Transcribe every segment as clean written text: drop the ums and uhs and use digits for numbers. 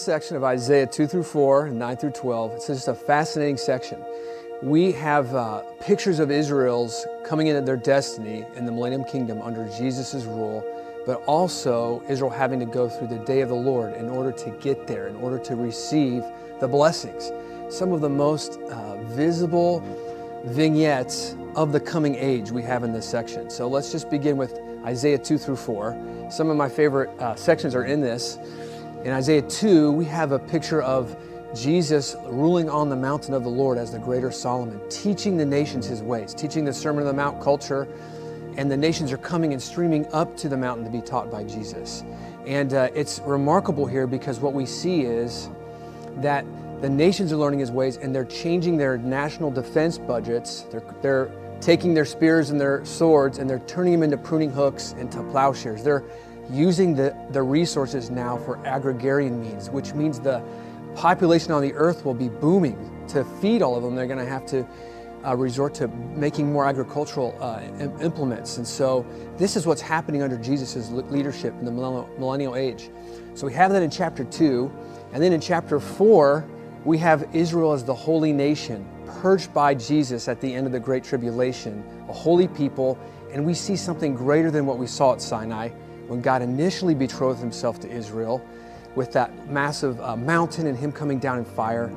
section of Isaiah 2 through 4 and 9 through 12. It's just a fascinating section. We have pictures of Israel's coming into their destiny in the Millennium Kingdom under Jesus' rule, but also Israel having to go through the day of the Lord in order to get there, in order to receive the blessings. Some of the most visible vignettes of the coming age we have in this section. So let's just begin with Isaiah 2 through 4. Some of my favorite sections are in this. In Isaiah 2, we have a picture of Jesus ruling on the mountain of the Lord as the greater Solomon, teaching the nations his ways, teaching the Sermon on the Mount culture, and the nations are coming and streaming up to the mountain to be taught by Jesus. And it's remarkable here because what we see is that the nations are learning his ways and they're changing their national defense budgets. They're taking their spears and their swords and they're turning them into pruning hooks, into plowshares. They're using the resources now for agrarian means, which means the population on the earth will be booming. To feed all of them, they're going to have to resort to making more agricultural implements. And so this is what's happening under Jesus' leadership in the millennial age. So we have that in chapter 2. And then in chapter 4, we have Israel as the holy nation, purged by Jesus at the end of the Great Tribulation, a holy people. And we see something greater than what we saw at Sinai when God initially betrothed himself to Israel with that massive mountain and him coming down in fire.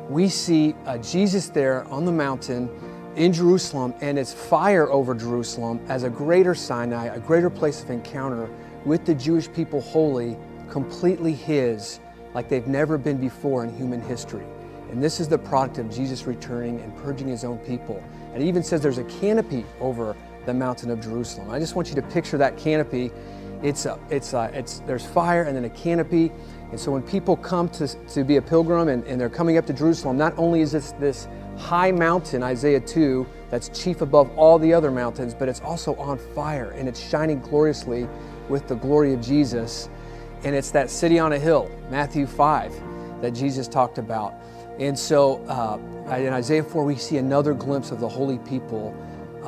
We see Jesus there on the mountain in Jerusalem, and it's fire over Jerusalem as a greater Sinai, a greater place of encounter with the Jewish people holy, completely his, like they've never been before in human history. And this is the product of Jesus returning and purging his own people. And it even says there's a canopy over the mountain of Jerusalem. I just want you to picture that canopy. There's fire and then a canopy. And so when people come to be a pilgrim and they're coming up to Jerusalem, not only is this high mountain, Isaiah 2, that's chief above all the other mountains, but it's also on fire and it's shining gloriously with the glory of Jesus. And it's that city on a hill, Matthew 5, that Jesus talked about. And so in Isaiah 4, we see another glimpse of the holy people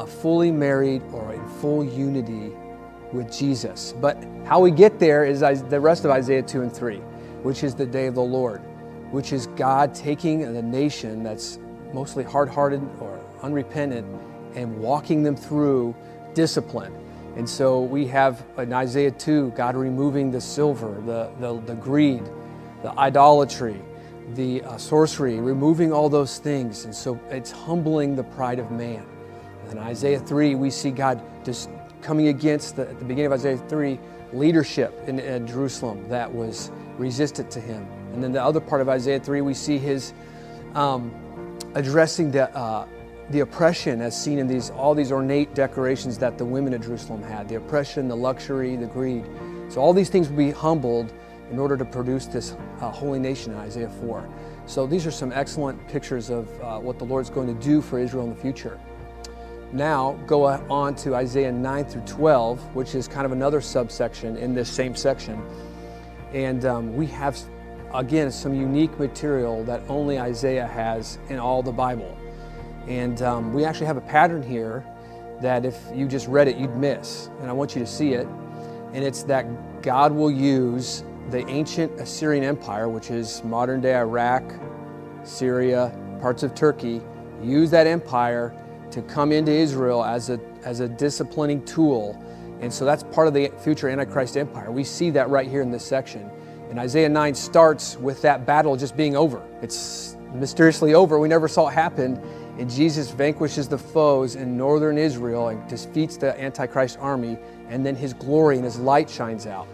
fully married or in full unity with Jesus. But how we get there is the rest of Isaiah 2 and 3, which is the day of the Lord, which is God taking the nation that's mostly hard-hearted or unrepentant and walking them through discipline. And so we have in Isaiah 2, God removing the silver, the greed, the idolatry, the sorcery, removing all those things. And so it's humbling the pride of man. And in Isaiah 3, we see God just coming against, at the beginning of Isaiah 3, leadership in Jerusalem that was resistant to him. And then the other part of Isaiah 3, we see his addressing the oppression as seen in all these ornate decorations that the women of Jerusalem had, the oppression, the luxury, the greed. So all these things will be humbled in order to produce this holy nation in Isaiah 4. So these are some excellent pictures of what the Lord's going to do for Israel in the future. Now go on to Isaiah 9 through 12, which is kind of another subsection in this same section. And we have, again, some unique material that only Isaiah has in all the Bible. And we actually have a pattern here that if you just read it, you'd miss. And I want you to see it. And it's that God will use the ancient Assyrian Empire, which is modern-day Iraq, Syria, parts of Turkey, use that empire to come into Israel as a disciplining tool. And so that's part of the future Antichrist empire. We see that right here in this section. And Isaiah 9 starts with that battle just being over. It's mysteriously over. We never saw it happen. And Jesus vanquishes the foes in northern Israel and defeats the Antichrist army. And then his glory and his light shines out.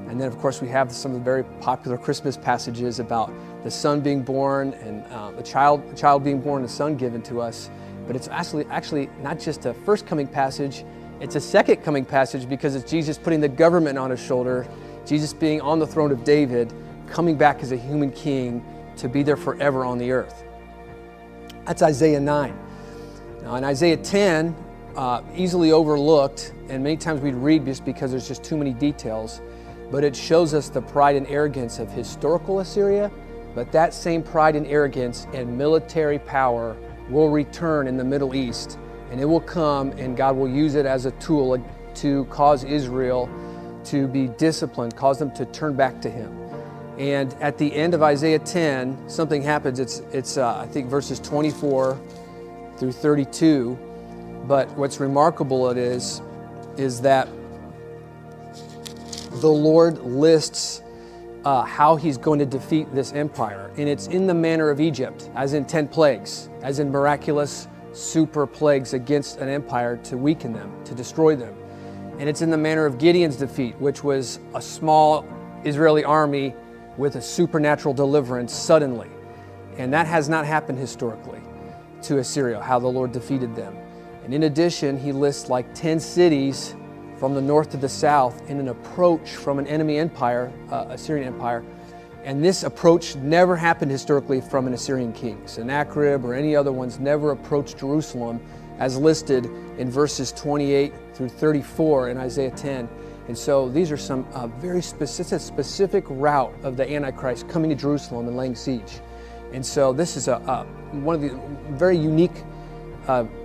And then, of course, we have some of the very popular Christmas passages about the son being born and the child being born, the son given to us. But it's actually not just a first coming passage, it's a second coming passage because it's Jesus putting the government on his shoulder, Jesus being on the throne of David, coming back as a human king to be there forever on the earth. That's Isaiah 9. Now in Isaiah 10, easily overlooked, and many times we'd read just because there's just too many details, but it shows us the pride and arrogance of historical Assyria, but that same pride and arrogance and military power will return in the Middle East, and it will come and God will use it as a tool to cause Israel to be disciplined, cause them to turn back to him. And at the end of Isaiah 10, something happens. It's I think verses 24 through 32. But what's remarkable is that the Lord lists how he's going to defeat this empire. And it's in the manner of Egypt, as in 10 plagues, as in miraculous super plagues against an empire to weaken them, to destroy them. And it's in the manner of Gideon's defeat, which was a small Israeli army with a supernatural deliverance suddenly. And that has not happened historically to Assyria, how the Lord defeated them. And in addition, he lists like 10 cities from the north to the south in an approach from an enemy empire, Assyrian empire. And this approach never happened historically from an Assyrian king. Sennacherib or any other ones never approached Jerusalem as listed in verses 28 through 34 in Isaiah 10. And so these are some very specific route of the Antichrist coming to Jerusalem and laying siege. And so this is one of the very unique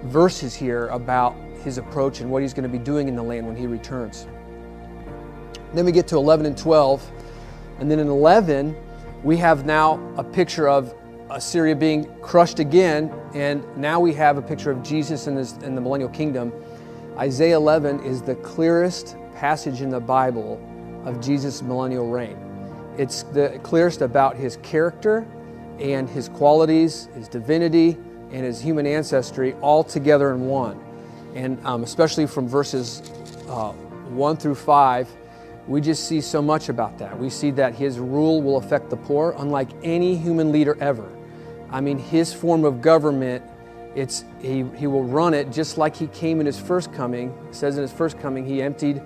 verses here about his approach and what he's going to be doing in the land when he returns. Then we get to 11 and 12. And then in 11, we have now a picture of Assyria being crushed again. And now we have a picture of Jesus in the millennial kingdom. Isaiah 11 is the clearest passage in the Bible of Jesus' millennial reign. It's the clearest about his character and his qualities, his divinity, and his human ancestry all together in one. And especially from verses 1 through 5, we just see so much about that. We see that his rule will affect the poor unlike any human leader ever. I mean, his form of government, he will run it just like he came in his first coming. It says in his first coming, he emptied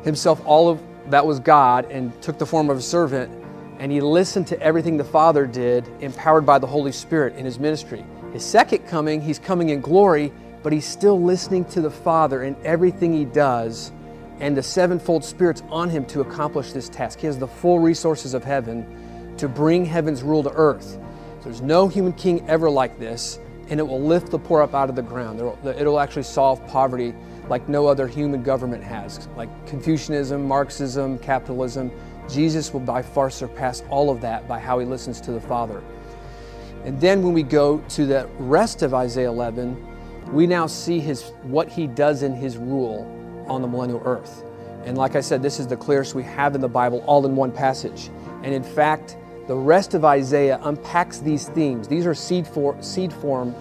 himself all of that was God and took the form of a servant, and he listened to everything the Father did, empowered by the Holy Spirit in his ministry. His second coming, he's coming in glory, but he's still listening to the Father in everything he does, and the sevenfold Spirit's on him to accomplish this task. He has the full resources of heaven to bring heaven's rule to earth. There's no human king ever like this, and it will lift the poor up out of the ground. It'll actually solve poverty like no other human government has, like Confucianism, Marxism, capitalism. Jesus will by far surpass all of that by how he listens to the Father. And then when we go to the rest of Isaiah 11, we now see what he does in his rule on the millennial earth. And like I said, this is the clearest we have in the Bible, all in one passage. And in fact, the rest of Isaiah unpacks these themes. These are seed form.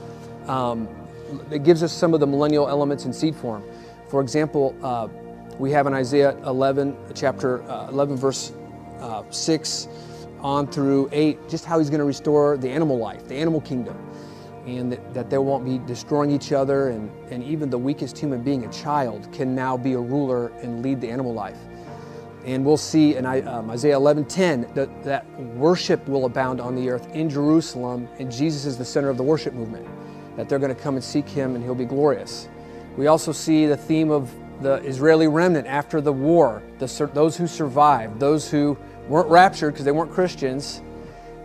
It gives us some of the millennial elements in seed form. For example, we have in Isaiah 11, chapter 11, verse 6 on through 8, just how he's going to restore the animal life, the animal kingdom, and that they won't be destroying each other, and even the weakest human being, a child, can now be a ruler and lead the animal life. And we'll see in Isaiah 11:10 that worship will abound on the earth in Jerusalem, and Jesus is the center of the worship movement, that they're going to come and seek him and he'll be glorious. We also see the theme of the Israeli remnant after the war, those who survived, those who weren't raptured because they weren't Christians,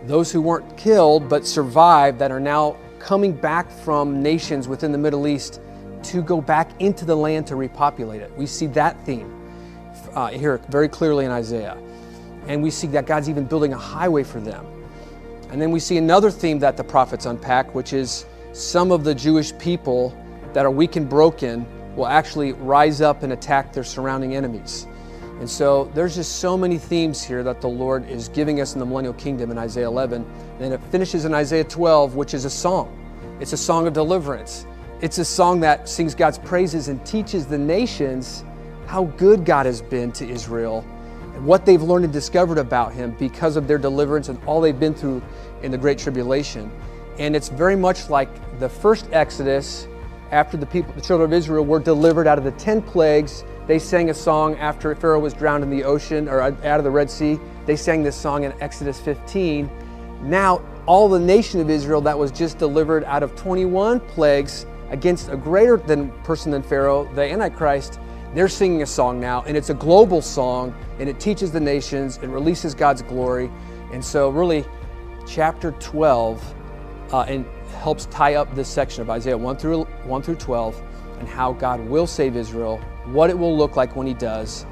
those who weren't killed but survived, that are now coming back from nations within the Middle East to go back into the land to repopulate it. We see that theme here very clearly in Isaiah. And we see that God's even building a highway for them. And then we see another theme that the prophets unpack, which is some of the Jewish people that are weak and broken will actually rise up and attack their surrounding enemies. And so there's just so many themes here that the Lord is giving us in the millennial kingdom in Isaiah 11. And it finishes in Isaiah 12, which is a song. It's a song of deliverance. It's a song that sings God's praises and teaches the nations how good God has been to Israel and what they've learned and discovered about him because of their deliverance and all they've been through in the Great Tribulation. And it's very much like the first Exodus. After the children of Israel were delivered out of the 10 plagues, they sang a song after Pharaoh was drowned in the ocean or out of the Red Sea. They sang this song in Exodus 15. Now, all the nation of Israel that was just delivered out of 21 plagues against a greater person than Pharaoh, the Antichrist, they're singing a song now, and it's a global song, and it teaches the nations, it releases God's glory. And so really, chapter 12 and helps tie up this section of Isaiah 1 through 12 and how God will save Israel, what it will look like when he does,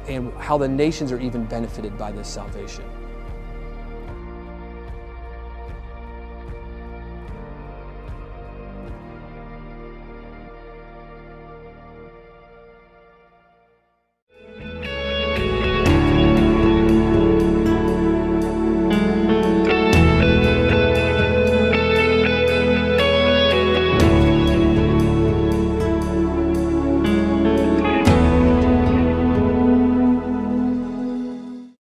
and how the nations are even benefited by this salvation.